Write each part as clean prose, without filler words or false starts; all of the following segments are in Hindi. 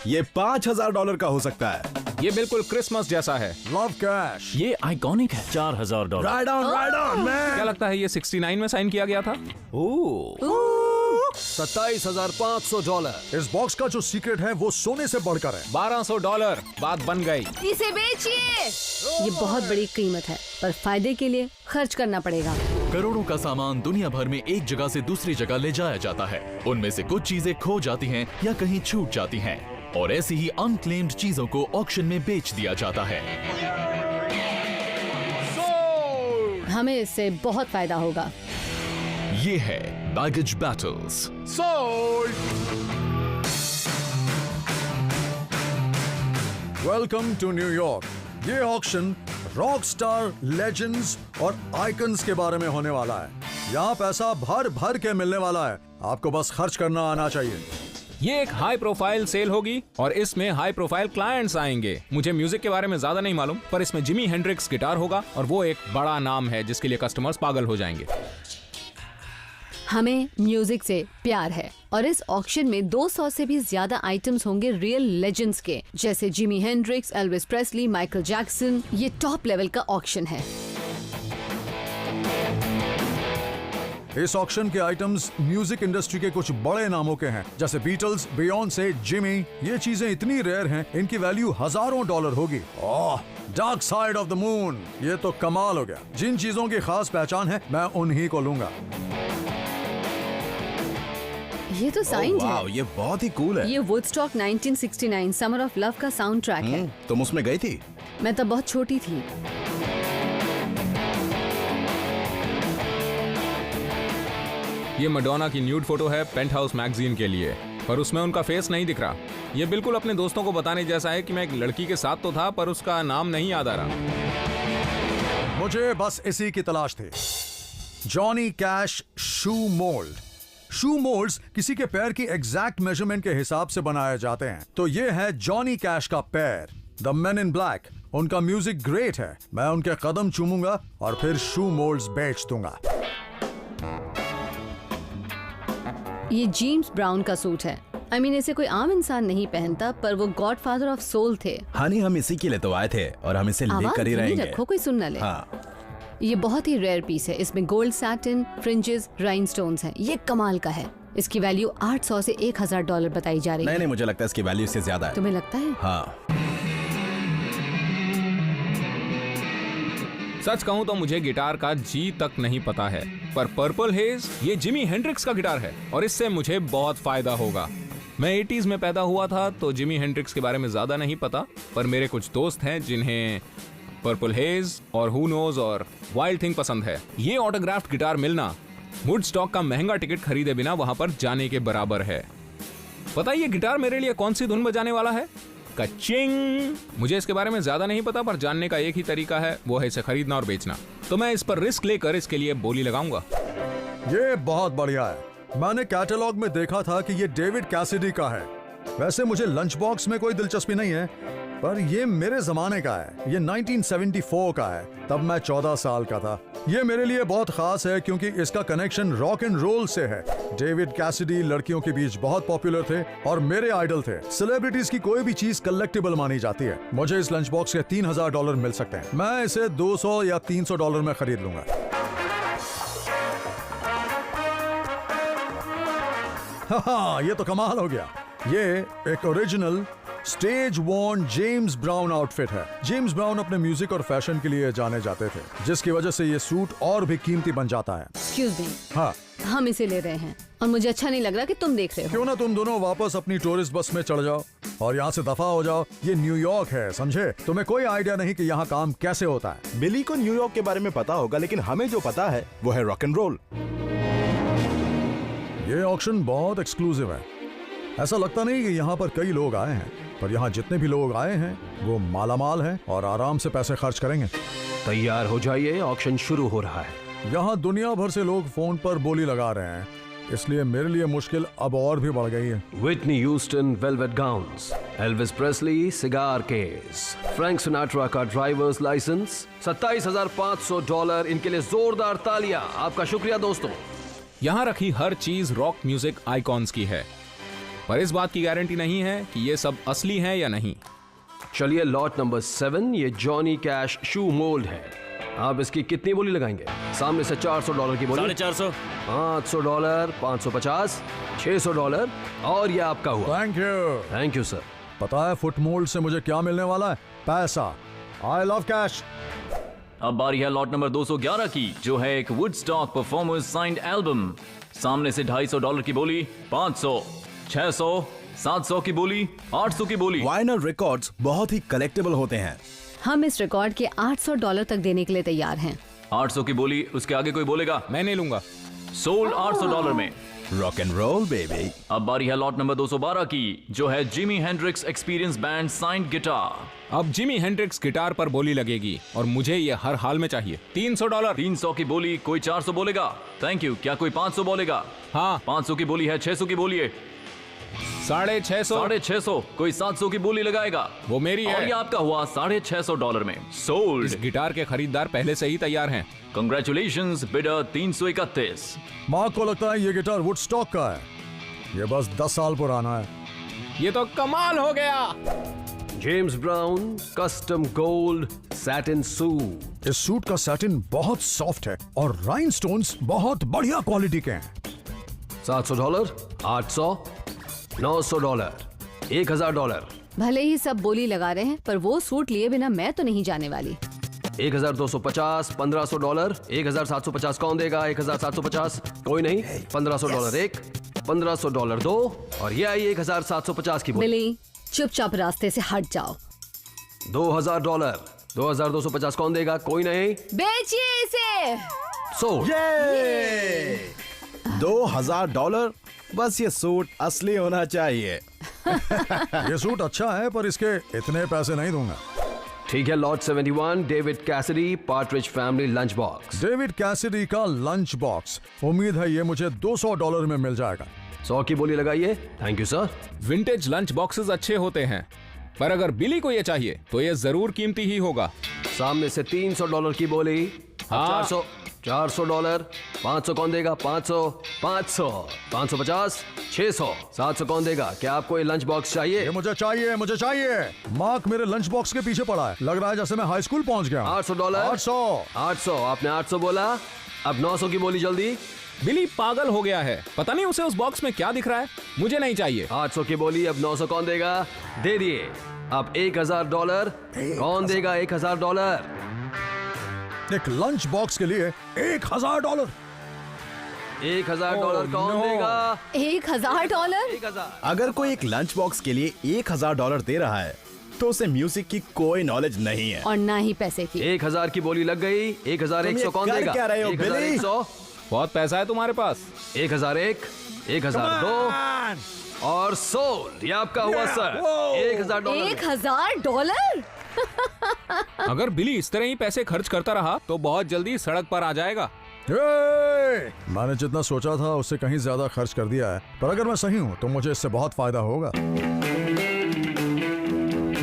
ये $5,000 का हो सकता है। ये बिल्कुल क्रिसमस जैसा है। Love cash. ये आइकॉनिक है। $4,000। Right on man. क्या लगता है ये 69 में साइन किया गया था? $27,500। इस बॉक्स का जो सीक्रेट है वो सोने से बढ़कर है। $1,200। बात बन गई। इसे बेचिए। ये बहुत बड़ी कीमत है, पर फायदे के लिए खर्च करना पड़ेगा। करोड़ों का सामान दुनिया भर में एक जगह से दूसरी जगह ले जाया जाता है। उनमें से कुछ चीजें खो जाती हैं या कहीं छूट जाती हैं, और ऐसी ही अनक्लेम्ड चीजों को ऑक्शन में बेच दिया जाता है। हमें इससे बहुत फायदा होगा। ये है baggage battles. Welcome to New York. ये ऑक्शन रॉक स्टार, लेजेंड्स और आइकन्स के बारे में होने वाला है। यहाँ पैसा भर भर के मिलने वाला है, आपको बस खर्च करना आना चाहिए। ये एक हाई प्रोफाइल सेल होगी और इसमें हाई प्रोफाइल क्लाइंट्स आएंगे। मुझे म्यूजिक के बारे में ज्यादा नहीं मालूम, पर इसमें जिमी हेंड्रिक्स गिटार होगा और वो एक बड़ा नाम है जिसके लिए कस्टमर्स पागल हो जाएंगे। हमें म्यूजिक से प्यार है और इस ऑक्शन में 200 से भी ज्यादा आइटम्स होंगे रियल लेजेंड्स के, जैसे Jimmy Hendrix, Elvis Presley, Michael Jackson. ये टॉप लेवल का ऑक्शन है। इस ऑक्शन के आइटम्स म्यूजिक इंडस्ट्री के कुछ बड़े नामों के हैं, जैसे बीटल्स, बियॉन्से, जिमी। ये चीजें इतनी रेयर हैं, इनकी वैल्यू हजारों डॉलर होगी। Oh, dark side of the moon, ये तो कमाल हो गया। जिन चीजों की खास पहचान है, मैं उन्हीं को लूंगा। ये तो साइंड है। वाह, ये बहुत ही कूल है। ये वुडस्टॉक 1969 समर ऑफ लव का साउंड ट्रैक है। तुम उसमें गई थी? मैं तब बहुत छोटी थी। ये मैडोना की न्यूड फोटो है पेंट हाउस मैगजीन के लिए, पर उसमें उनका फेस नहीं दिख रहा। ये बिल्कुल अपने दोस्तों को बताने जैसा है कि मैं एक लड़की के साथ तो था, पर उसका नाम नहीं याद आ रहा। मुझे बस इसी की तलाश थी। जॉनी कैश शू मोल्ड। शू मोल्ड्स किसी के पैर की एग्जैक्ट मेजरमेंट के हिसाब से बनाए जाते हैं। तो ये है जॉनी कैश का पैर। The man in black. उनका म्यूजिक ग्रेट है। मैं उनके कदम चूमूंगा और फिर शू मोल्ड्स बेच दूंगा। ये जेम्स ब्राउन का सूट है। I mean, इसे कोई आम इंसान नहीं पहनता, पर वो गॉडफादर ऑफ सोल थे। हानी, हम इसी के लिए तो आए थे और हम इसे लेकर ही रहेंगे। रखो, कोई सुन न ले। हाँ। ये बहुत ही रेयर पीस है। इसमें गोल्ड सैटिन, फ्रिंजेस, राइनस्टोन्स हैं। ये कमाल का है। इसकी वैल्यू $800 से $1,000 बताई जा रही है। नहीं, मुझे लगता है इसकी वैल्यू इससे ज्यादा है। तुम्हें लगता है? हाँ। सच कहूं तो मुझे गिटार का जी तक नहीं पता है, पर पर्पल हेज ये जिमी हेंड्रिक्स का गिटार है और इससे मुझे बहुत फायदा होगा। मैं 80s में पैदा हुआ था, तो जिमी हेंड्रिक्स के बारे में ज्यादा नहीं पता, पर मेरे कुछ दोस्त हैं जिन्हें पर्पल हेज और हु नोज और वाइल्ड थिंग पसंद है। ये ऑटोग्राफ्ड गिटार मिलना वुडस्टॉक का महंगा टिकट खरीदे बिना वहां पर जाने के बराबर है। पता है ये गिटार मेरे लिए कौन सी धुन बजाने वाला है? कचिंग। मुझे इसके बारे में ज्यादा नहीं पता, पर जानने का एक ही तरीका है, वो है इसे खरीदना और बेचना। तो मैं इस पर रिस्क लेकर इसके लिए बोली लगाऊंगा। ये बहुत बढ़िया है। मैंने कैटलॉग में देखा था कि ये डेविड कैसिडी का है। वैसे मुझे लंच बॉक्स में कोई दिलचस्पी नहीं है, पर ये मेरे जमाने का है। ये 1974 का है, तब मैं 14 साल का था। ये मेरे लिए बहुत खास है क्योंकि इसका कनेक्शन रॉक एंड रोल से है। डेविड कैसिडी लड़कियों के बीच बहुत पॉपुलर थे और मेरे आइडल थे। सेलिब्रिटीज की कोई भी चीज कलेक्टिबल मानी जाती है। मुझे इस लंच बॉक्स के $3,000 मिल सकते हैं। मैं इसे $200 या $300 में खरीद लूंगा। हाँ, ये तो कमाल हो गया। ये एक original stage worn James Brown outfit है। जेम्स ब्राउन अपने म्यूजिक और फैशन के लिए जाने जाते थे, जिसकी वजह से ये सूट और भी कीमती बन जाता है। Excuse me. हाँ, हम इसे ले रहे हैं और मुझे अच्छा नहीं लग रहा कि तुम देख रहे हो। क्यों ना तुम दोनों वापस अपनी टूरिस्ट बस में चढ़ जाओ और यहाँ से दफा हो जाओ। ये न्यूयॉर्क है, समझे? तुम्हें कोई आइडिया नहीं कि यहाँ काम कैसे होता है। बिली को न्यूयॉर्क के बारे में पता होगा, लेकिन हमें जो पता है वो है रॉक एंड रोल। ये ऑक्शन बहुत एक्सक्लूसिव है। ऐसा लगता नहीं कि यहाँ पर कई लोग आए हैं, पर यहाँ जितने भी लोग आए हैं वो मालामाल हैं और आराम से पैसे खर्च करेंगे। तैयार हो जाइए, ऑक्शन शुरू हो रहा है। यहाँ दुनिया भर से लोग फोन पर बोली लगा रहे हैं, इसलिए मेरे लिए मुश्किल अब और भी बढ़ गई है। Whitney Houston velvet gowns, Elvis Presley cigar case, Frank Sinatra का ड्राइवर्स लाइसेंस, $27,500। इनके लिए जोरदार तालियां। आपका शुक्रिया दोस्तों। यहाँ रखी हर चीज रॉक म्यूजिक आइकॉन्स की है। पर इस बात की गारंटी नहीं है कि ये सब असली हैं या नहीं। चलिए लॉट नंबर 7, ये जॉनी कैश शू मोल्ड है। आप इसकी कितनी बोली लगाएंगे? सामने से $400 की बोली, $450, $500, $550, $600 और ये आपका हुआ। Thank you sir. पता है फुट मोल्ड से मुझे क्या मिलने वाला है? पैसा। I love cash. अब बारी है लॉट नंबर 211 की, जो है एक वुडस्टॉक परफॉर्मर्स साइंड एल्बम। सामने से $250 की बोली, 500, 600, 700 की बोली, 800 की बोली। वाइनल रिकॉर्ड्स बहुत ही कलेक्टेबल होते हैं। हम इस रिकॉर्ड के $800 तक देने के लिए तैयार हैं। 800 की बोली, उसके आगे कोई बोलेगा? मैं नहीं लूंगा। सोल्ड $800 में। Rock and roll baby. अब बारी है लॉट नंबर 212 की, जो है Jimmy Hendrix experience band signed guitar. अब जिमी हेंड्रिक्स गिटार पर बोली लगेगी और मुझे ये हर हाल में चाहिए। $300। 300 की बोली, कोई 400 बोलेगा? Thank you. क्या कोई 500 बोलेगा? हाँ। 500 की बोली है, 600 की बोली है, 650। 650। कोई 700 की बोली लगाएगा? वो मेरी और ये है। आपका हुआ $650 में। सोल्ड। इस गिटार के खरीदार पहले से ही तैयार हैं। Congratulations bidder 331। माँ को लगता है ये गिटार वुडस्टॉक का है। ये बस 10 साल पुराना है। ये तो कमाल हो गया। James brown custom gold satin suit. इस सूट का सैटिन बहुत सॉफ्ट है और राइनस्टोन्स बहुत बढ़िया क्वालिटी के हैं। $700, $800, $900, $1000, भले ही सब बोली लगा रहे हैं, पर वो सूट लिए बिना मैं तो नहीं जाने वाली। 1250, $1500, 1750 कौन देगा? 1750 कोई नहीं। $1500 एक, $1500 दो और ये आई 1750 की बोली। बिली, चुपचाप रास्ते से हट जाओ। $2000, 2250 कौन देगा? कोई नहीं। बेचिए इसे। सोल्ड। $2000। बस ये सूट असली होना चाहिए। ये सूट अच्छा है पर इसके इतने पैसे नहीं दूंगा। ठीक है lot 71, David Cassidy partridge family lunch box. David Cassidy का लंच बॉक्स। उम्मीद है ये मुझे $200 में मिल जाएगा। 100 की बोली लगाइए। Thank you sir. Vintage lunch boxes अच्छे होते हैं, पर अगर बिली को ये चाहिए तो ये जरूर कीमती ही होगा। सामने से $300 की बोली। हाँ। 400, $400, 500 कौन देगा? 500, 500, 550, 600, 700 कौन देगा? क्या आपको ये लंच बॉक्स चाहिए? ये मुझे चाहिए, मुझे चाहिए। मार्क मेरे लंच बॉक्स के पीछे पड़ा है। लग रहा है जैसे मैं हाई स्कूल पहुंच गया। $800, 800, आपने 800 बोला। अब 900 की बोली जल्दी। बिली पागल हो गया है, पता नहीं उसे उस बॉक्स में क्या दिख रहा है। मुझे नहीं चाहिए। 800 की बोली। अब 900 कौन देगा? दे दिए। अब $1000 कौन देगा? $1000। एक लंच बॉक्स के लिए $1000। $1000 कौन no. देगा? $1000? 1000। अगर कोई एक लंच बॉक्स के लिए $1000 दे रहा है तो उसे म्यूजिक की कोई नॉलेज नहीं है। और ना ही पैसे की। 1000 की बोली लग गई। 1100 कौन कर देगा? क्या रहे हो, बिली? 1100, बहुत पैसा है तुम्हारे पास। 1001, 1002 और सोल्ड। ये आपका हुआ सर। $1000। $1000? अगर बिली इस तरह ही पैसे खर्च करता रहा तो बहुत जल्दी सड़क पर आ जाएगा। मैंने जितना सोचा था उससे कहीं ज्यादा खर्च कर दिया है, पर अगर मैं सही हूं तो मुझे इससे बहुत फायदा होगा।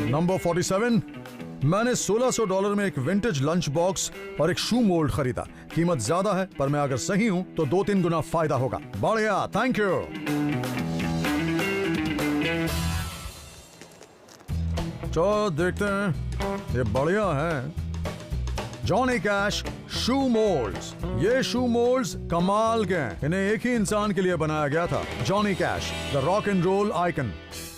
नंबर 47, मैंने $1600 में एक विंटेज लंच बॉक्स और एक शू मोल्ड खरीदा। कीमत ज्यादा है पर मैं अगर सही हूं तो 2-3 गुना फायदा होगा। बढ़िया, थैंक यू। तो देखते हैं, ये बढ़िया है। जॉनी कैश शू मोल्ड्स। ये शू मोल्ड्स कमाल के हैं। इन्हें एक ही इंसान के लिए बनाया गया था, Johnny Cash, the rock and roll icon.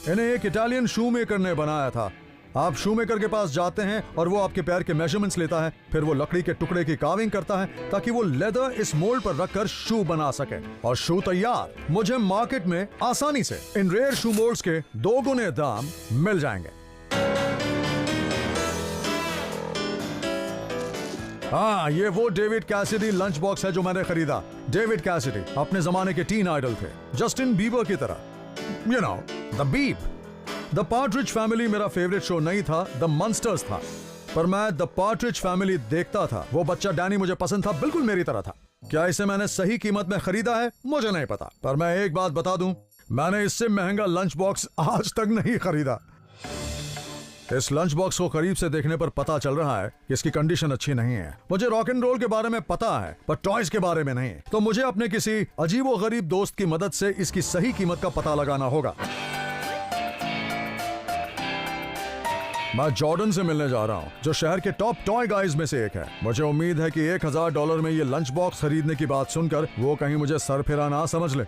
इन्हें एक इटालियन शू मेकर ने बनाया था। आप शू मेकर के पास जाते हैं और वो आपके पैर के मेजरमेंट्स लेता है, फिर वो लकड़ी के टुकड़े की कार्विंग करता है ताकि वो लेदर इस मोल्ड पर रखकर शू बना सके और शू तैयार। मुझे मार्केट में आसानी से इन रेयर शू मोल्ड्स के 2 गुने दाम मिल जाएंगे। हाँ, ये वो डेविड कैसिडी लंच बॉक्स है जो मैंने खरीदा। डेविड कैसिडी अपने जमाने के टीन आइडल थे, जस्टिन बीबर की तरह। You know, the beep. The partridge family मेरा फेवरेट शो नहीं था, द मॉन्स्टर्स था, पर मैं द पार्ट्रिज फैमिली देखता था। वो बच्चा डैनी मुझे पसंद था, बिल्कुल मेरी तरह था। क्या इसे मैंने सही कीमत में खरीदा है? मुझे नहीं पता, पर मैं एक बात बता दूं, मैंने इससे महंगा लंच बॉक्स आज तक नहीं खरीदा। इस लंच बॉक्स को करीब से देखने पर पता चल रहा है कि इसकी कंडीशन अच्छी नहीं है। मुझे रॉक एंड रोल के बारे में पता है पर टॉयज के बारे में नहीं, तो मुझे अपने किसी अजीबोगरीब दोस्त की मदद से इसकी सही कीमत का पता लगाना होगा। मैं जॉर्डन से मिलने जा रहा हूँ, जो शहर के टॉप टॉय गाइज में से एक है। मुझे उम्मीद है कि $1000 में ये लंच बॉक्स खरीदने की बात सुनकर वो कहीं मुझे सरफिरा ना समझ ले।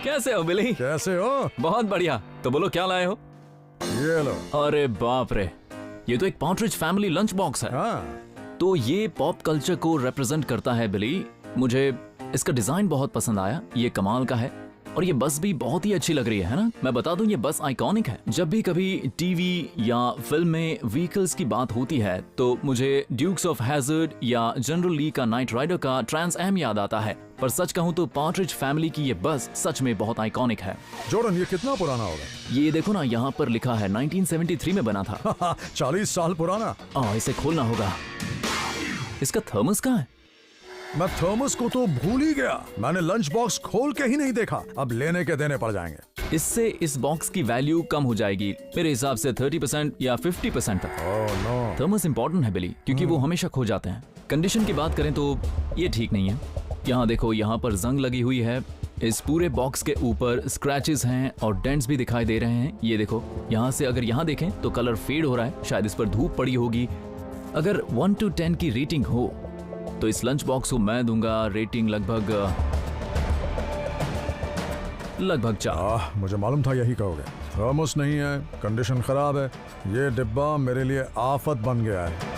कैसे हो बिली? कैसे हो? बहुत बढ़िया। तो बोलो क्या लाए हो? ये लो। अरे बाप रे, ये तो एक पार्ट्रिज फैमिली लंच बॉक्स है। हाँ, तो ये पॉप कल्चर को रिप्रेजेंट करता है बिली। मुझे इसका डिजाइन बहुत पसंद आया, ये कमाल का है। और ये बस भी बहुत ही अच्छी लग रही है ना? मैं बता दूं, ये बस आइकॉनिक है। जब भी कभी टीवी या फिल्म में व्हीकल्स की बात होती है तो मुझे ड्यूक्स ऑफ हैजर्ड या जनरल ली का नाइट राइडर का ट्रांस एम याद आता है। पर सच कहूं तो पार्ट्रिज फैमिली की ये बस सच में बहुत आइकॉनिक है। जॉर्डन ये कितना पुराना होगा? ये देखो ना, यहाँ पर लिखा है 1973 में बना था। 40 साल पुराना। इसे खोलना होगा। इसका थर्मस कहाँ है? मैं थर्मस को तो भूल ही गया। मैंने लंच बॉक्स खोल के ही नहीं देखा। अब लेने के देने पड़ जाएंगे। इससे इस बॉक्स की वैल्यू कम हो जाएगी, मेरे हिसाब से 30% या 50% तक। Oh no. थर्मस इंपॉर्टेंट है बिली, क्योंकि वो हमेशा खो जाते हैं। कंडीशन की बात करें तो ये ठीक नहीं है। यहाँ देखो, यहाँ पर जंग लगी हुई है। इस पूरे बॉक्स के ऊपर स्क्रैचेस हैं और डेंट्स भी दिखाई दे रहे हैं। ये देखो, यहाँ से अगर यहाँ देखें तो कलर फेड हो रहा है, शायद इस पर धूप पड़ी होगी। अगर 1 to 10 की रेटिंग हो तो इस लंच बॉक्स को मैं दूंगा रेटिंग लगभग 4। मुझे मालूम था यही कहोगे। थर्मस नहीं है, कंडीशन खराब है। ये डिब्बा मेरे लिए आफत बन गया है।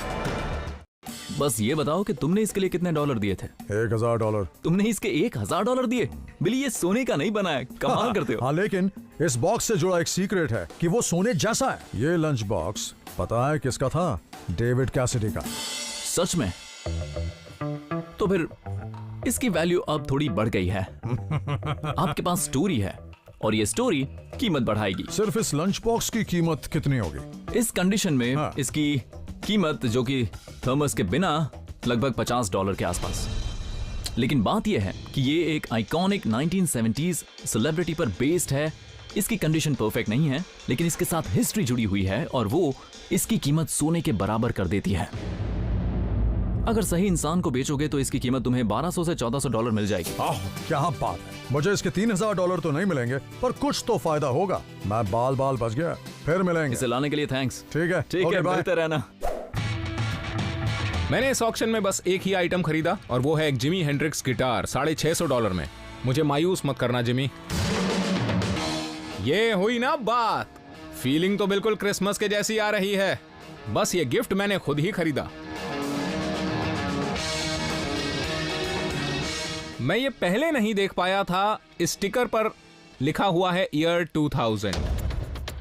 बस ये बताओ कि तुमने इसके लिए कितने डॉलर दिए थे? $1000। तुमने इसके $1000 दिए? बिली, ये सोने का नहीं बना है, कमाल करते हो। हाँ, लेकिन इस बॉक्स से जुड़ा एक सीक्रेट है कि वो सोने जैसा है। ये लंच बॉक्स पता है किसका था? डेविड कैसिडी का। सच में? तो फिर इसकी वैल्यू अब थोड़ी बढ़ गई है। आपके पास स्टोरी है और ये स्टोरी कीमत बढ़ाएगी। सिर्फ इस लंच बॉक्स की कीमत कितनी होगी? इस कंडीशन में हाँ। इसकी कीमत, जो कि थर्मस के बिना, लगभग $50 के आसपास। लेकिन बात यह है कि ये एक आइकॉनिक 1970s सेलिब्रिटी पर बेस्ड है। इसकी कंडीशन परफेक्ट नहीं है, लेकिन इसके साथ हिस्ट्री जुड़ी हुई है और वो इसकी कीमत सोने के बराबर कर देती है। अगर सही इंसान को बेचोगे तो इसकी कीमत तुम्हें $1200 से $1400 मिल जाएगी। क्या बात है। मुझे इसके $3000 तो नहीं मिलेंगे, पर कुछ तो फायदा होगा। मैं बाल बच गया। फिर मिलेंगे। इसे लाने के लिए थैंक्स। ठीक है, ठीक है, बाय। मिलते रहना। मैंने इस ऑक्शन में बस एक ही आइटम खरीदा और वो है एक जिमी हेंड्रिक्स गिटार $650 में। मुझे मायूस मत करना जिमी। ये हुई ना बात। फीलिंग तो बिल्कुल क्रिसमस के जैसी आ रही है। बस ये गिफ्ट मैंने खुद ही खरीदा। मैं ये पहले नहीं देख पाया था। इस स्टिकर पर लिखा हुआ है ईयर 2000।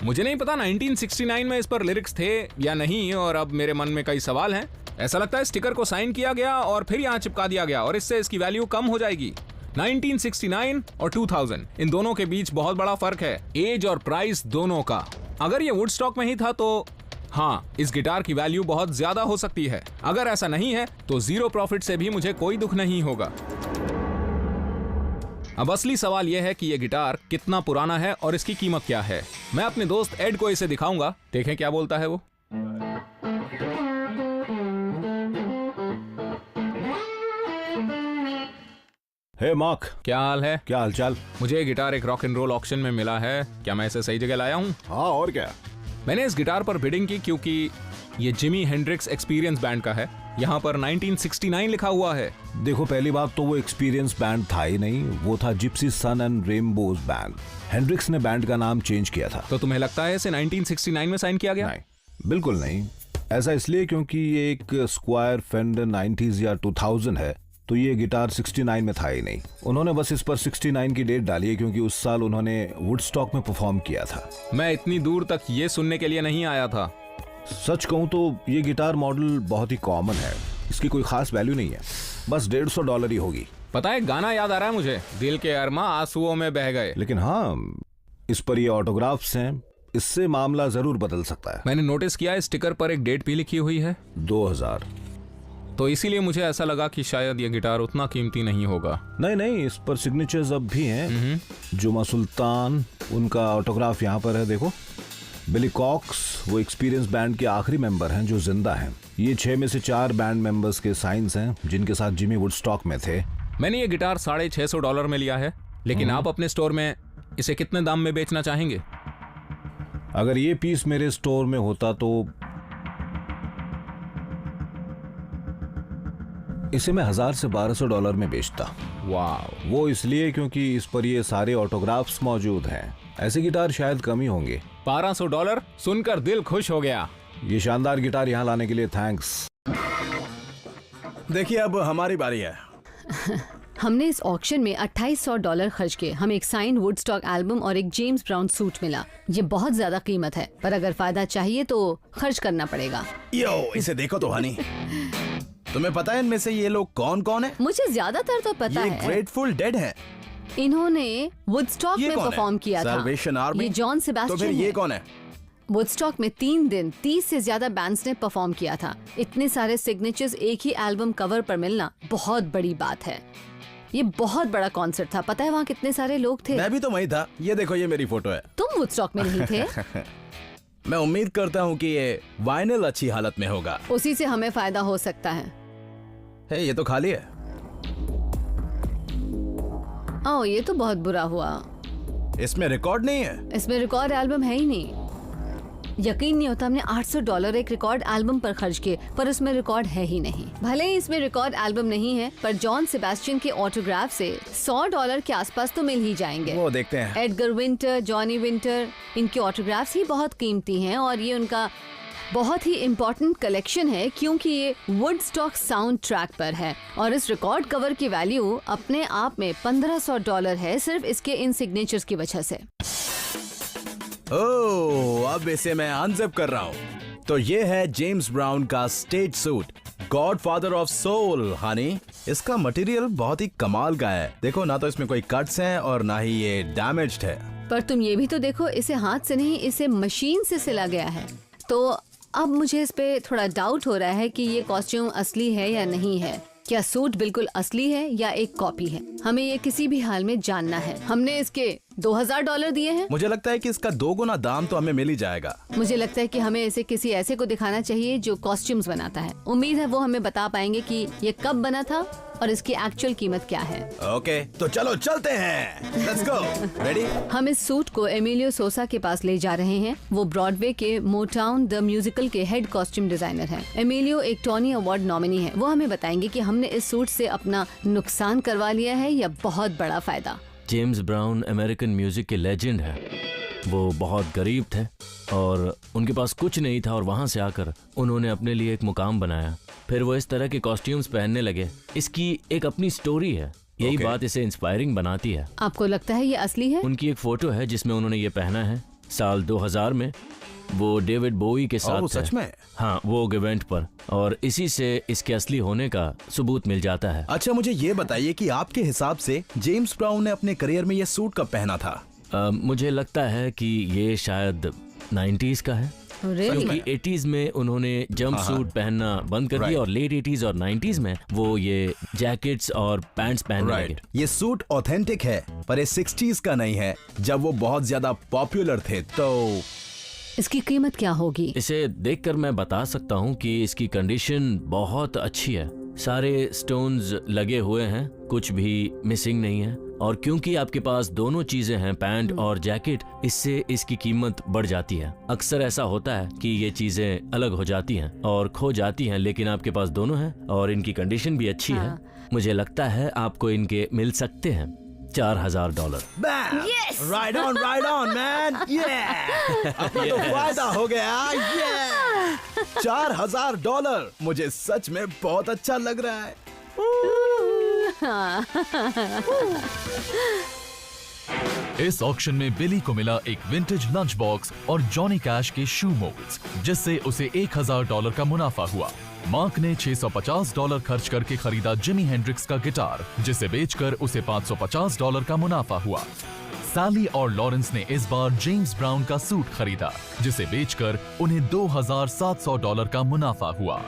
मुझे नहीं पता 1969 में इस पर लिरिक्स थे या नहीं, और अब मेरे मन में कई सवाल हैं। ऐसा लगता है स्टिकर को साइन किया गया और फिर यहाँ चिपका दिया गया और इससे इसकी वैल्यू कम हो जाएगी। 1969 और 2000, इन दोनों के बीच बहुत बड़ा फर्क है, एज और प्राइस दोनों का। अगर ये वुडस्टॉक में ही था तो हाँ, इस गिटार की वैल्यू बहुत ज्यादा हो सकती है। अगर ऐसा नहीं है तो जीरो प्रॉफिट से भी मुझे कोई दुख नहीं होगा। अब असली सवाल यह है कि यह गिटार कितना पुराना है और इसकी कीमत क्या है। मैं अपने दोस्त एड को इसे दिखाऊंगा, देखें क्या बोलता है वो। हे मार्क, क्या हाल है? क्या हालचाल? मुझे ये गिटार एक रॉक एंड रोल ऑक्शन में मिला है। क्या मैं इसे सही जगह लाया हूँ? हाँ, और क्या। मैंने इस गिटार पर बिडिंग की क्योंकि ये जिमी हेंड्रिक्स एक्सपीरियंस बैंड का है। यहाँ पर 1969 लिखा हुआ है। देखो, पहली बात तो वो एक्सपीरियंस बैंड था ही नहीं, वो था Gypsy Sun and Rainbows band. Hendrix ने बैंड का नाम चेंज किया था। तो तुम्हें लगता है इसे 1969 में साइन किया गया? नहीं, बिल्कुल नहीं। ऐसा इसलिए क्योंकि ये एक स्क्वायर फेंडर 90s या 2000 है, तो ये गिटार 69 में था ही नहीं। उन्होंने बस इस पर 69 की डेट डाली है क्योंकि उस साल उन्होंने वुडस्टॉक में परफॉर्म किया था। मैं इतनी दूर तक ये सुनने के लिए नहीं आया था। सच कहूं तो ये गिटार मॉडल बहुत ही कॉमन है, इसकी कोई खास वैल्यू नहीं है, बस $150 ही होगी। पता है, गाना याद आ रहा है मुझे, दिल के अरमा आंसुओं में बह गए। लेकिन हाँ, इस पर ये ऑटोग्राफ्स हैं, इससे मामला जरूर बदल सकता है। मैंने नोटिस किया स्टिकर पर एक डेट भी लिखी हुई है, 2000। तो इसीलिए मुझे ऐसा लगा कि शायद ये गिटार उतना कीमती नहीं होगा। नहीं, इस पर सिग्नेचर्स अब भी हैं। जुमा सुल्तान, उनका ऑटोग्राफ यहाँ पर है, देखो। बिली कॉक्स वो एक्सपीरियंस बैंड के आखिरी मेंबर हैं जो जिंदा हैं। ये 6 में से 4 बैंड मेंबर्स के साइंस हैं जिनके साथ जिमी वुडस्टॉक में थे। मैंने ये गिटार $650 में लिया है, लेकिन आप अपने स्टोर में इसे कितने दाम में बेचना चाहेंगे? अगर ये पीस मेरे स्टोर में होता तो इसे मैं $1000 से $1200 में बेचता। वाह, वो इसलिए क्योंकि इस पर ये सारे ऑटोग्राफ्स मौजूद हैं। ऐसे गिटार शायद कम ही होंगे। $1200 सुनकर दिल खुश हो गया। ये शानदार गिटार यहाँ लाने के लिए थैंक्स। देखिए अब हमारी बारी है। हमने इस ऑक्शन में $2800 खर्च किए। हमें एक साइन वुडस्टॉक एल्बम और एक जेम्स ब्राउन सूट मिला। ये बहुत ज्यादा कीमत है, पर अगर फायदा चाहिए तो खर्च करना पड़ेगा। यो इसे देखो तो हनी, तुम्हें पता है इनमें से ये लोग कौन कौन है? मुझे ज्यादातर तो पता ये है। ग्रेटफुल डेड है। इन्होंने वुडस्टॉक ये में कौन है? परफॉर्म किया था। Salvation Army? ये जॉन तो सेबास्टियन फिर ये है। कौन है? वुडस्टॉक में 3 दिन 30 से ज्यादा बैंड्स ने परफॉर्म किया था। इतने सारे सिग्नेचर्स एक ही एल्बम कवर पर मिलना बहुत बड़ी बात है। ये बहुत बड़ा कॉन्सर्ट था। पता है वहाँ कितने सारे लोग थे? मैं भी तो वही था। ये देखो, ये मेरी फोटो है। तुम वुडस्टॉक में नहीं थे? मैं उम्मीद करता हूँ कि ये वाइनिल अच्छी हालत में होगा। उसी से हमें फायदा हो सकता है। हे, ये तो खाली है। ओह, ये तो बहुत बुरा हुआ। इसमें रिकॉर्ड नहीं है। इसमें रिकॉर्ड एल्बम है ही नहीं। यकीन नहीं होता, हमने $800 एक रिकॉर्ड एल्बम पर खर्च किए, पर उसमें रिकॉर्ड है ही नहीं। भले ही इसमें रिकॉर्ड एल्बम नहीं है, पर जॉन सेबास्टियन के ऑटोग्राफ से $100 के आसपास तो मिल ही जाएंगे। वो देखते हैं। एडगर विंटर, जॉनी विंटर, इनके ऑटोग्राफ्स ही बहुत कीमती हैं और ये उनका बहुत ही इम्पोर्टेंट कलेक्शन है क्योंकि ये वुडस्टॉक साउंड ट्रैक पर है और इस रिकॉर्ड कवर की वैल्यू अपने आप में $1500 है, सिर्फ इसके इन सिग्नेचर्स की वजह से। ओह, अब इसे मैं अनजिप कर रहा हूँ। तो ये है जेम्स ब्राउन का stage suit, godfather of soul. Honey, इसका मटेरियल बहुत ही कमाल का है। देखो ना, तो इसमें कोई कट्स हैं और ना ही ये डैमेज्ड है। पर तुम ये भी तो देखो, इसे हाथ से नहीं, इसे मशीन से सिला गया है। तो अब मुझे इस पे थोड़ा डाउट हो रहा है कि ये कॉस्ट्यूम असली है या नहीं है। क्या सूट बिल्कुल असली है या एक कॉपी है? हमें ये किसी भी हाल में जानना है। हमने इसके $2000 दिए हैं। मुझे लगता है कि इसका 2 गुना दाम तो हमें मिल ही जाएगा। मुझे लगता है कि हमें इसे किसी ऐसे को दिखाना चाहिए जो कॉस्ट्यूम्स बनाता है। उम्मीद है वो हमें बता पाएंगे कि ये कब बना था और इसकी एक्चुअल कीमत क्या है। ओके, तो चलो चलते हैं। Let's go. रेडी? हम इस सूट को एमिलियो सोसा के पास ले जा रहे हैं। वो ब्रॉडवे के मोटाउन द म्यूजिकल के हेड कॉस्ट्यूम डिजाइनर हैं। एमिलियो एक टोनी अवार्ड नॉमिनी है। वो हमें बताएंगे कि हमने इस सूट से अपना नुकसान करवा लिया है या बहुत बड़ा फायदा। जेम्स ब्राउन अमेरिकन म्यूजिक के लेजेंड है। वो बहुत गरीब थे और उनके पास कुछ नहीं था और वहाँ से आकर उन्होंने अपने लिए एक मुकाम बनाया। फिर वो इस तरह के कॉस्ट्यूम्स पहनने लगे। इसकी एक अपनी स्टोरी है, यही बात इसे इंस्पायरिंग बनाती है। आपको लगता है ये असली है? उनकी एक फोटो है जिसमें उन्होंने ये पहना है। साल 2000 में वो डेविड बोवी के साथ थे। सच में? हाँ, वो इवेंट पर, और इसी से इसके असली होने का सबूत मिल जाता है। अच्छा, मुझे ये बताइए कि आपके हिसाब से जेम्स ब्राउन ने अपने करियर में ये सूट कब पहना था? मुझे लगता है कि ये शायद 90s का है। क्योंकि 80s में उन्होंने जंप सूट पहनना बंद कर दिया और लेट 80s और 90s में वो ये जैकेट्स और पैंट्स पहनने लगे। ये सूट ऑथेंटिक है, पर ये 60s का नहीं है जब वो बहुत ज्यादा पॉपुलर थे। तो इसकी कीमत क्या होगी? इसे देखकर मैं बता सकता हूँ कि इसकी कंडीशन बहुत अच्छी है। सारे स्टोन्स लगे हुए हैं, कुछ भी मिसिंग नहीं है। और क्योंकि आपके पास दोनों चीजें हैं, पैंट और जैकेट, इससे इसकी कीमत बढ़ जाती है। अक्सर ऐसा होता है कि ये चीजें अलग हो जाती हैं और खो जाती हैं, लेकिन आपके पास दोनों हैं और इनकी कंडीशन भी अच्छी है। मुझे लगता है आपको इनके मिल सकते हैं $4000। Right on man. अपना तो फायदा हो गया। $4000 मुझे सच में बहुत अच्छा लग रहा है। इस ऑक्शन में बिली को मिला एक विंटेज लंच बॉक्स और जॉनी कैश के शू मोल्ड्स, जिससे उसे $1000 का मुनाफा हुआ। मार्क ने $650 खर्च करके खरीदा जिमी हेंड्रिक्स का गिटार, जिसे बेचकर उसे $550 का मुनाफा हुआ। सैली और लॉरेंस ने इस बार जेम्स ब्राउन का सूट खरीदा, जिसे बेचकर उन्हें $2700 का मुनाफा हुआ।